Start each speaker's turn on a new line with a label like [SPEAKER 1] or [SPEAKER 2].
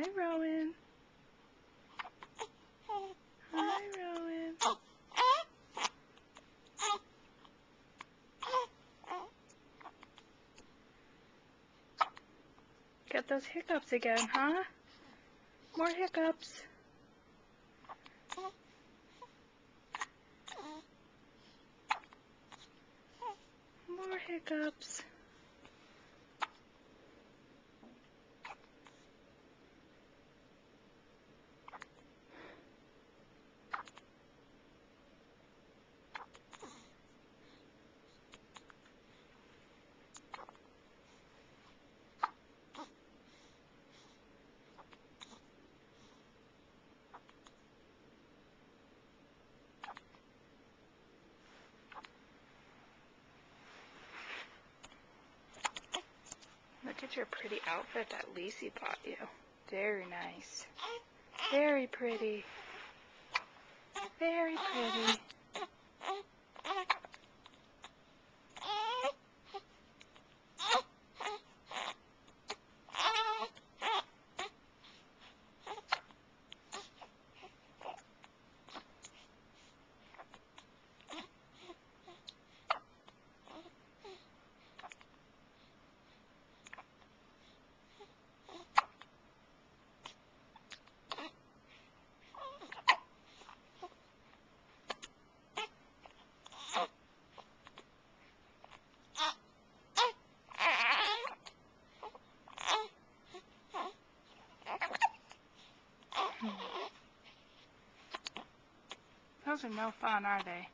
[SPEAKER 1] Hi, Rowan. Hi, Rowan. Got those hiccups again, huh? More hiccups. More hiccups. Look at your pretty outfit that Lacey bought you. Very nice. Very pretty. Very pretty. Those are no fun, are they?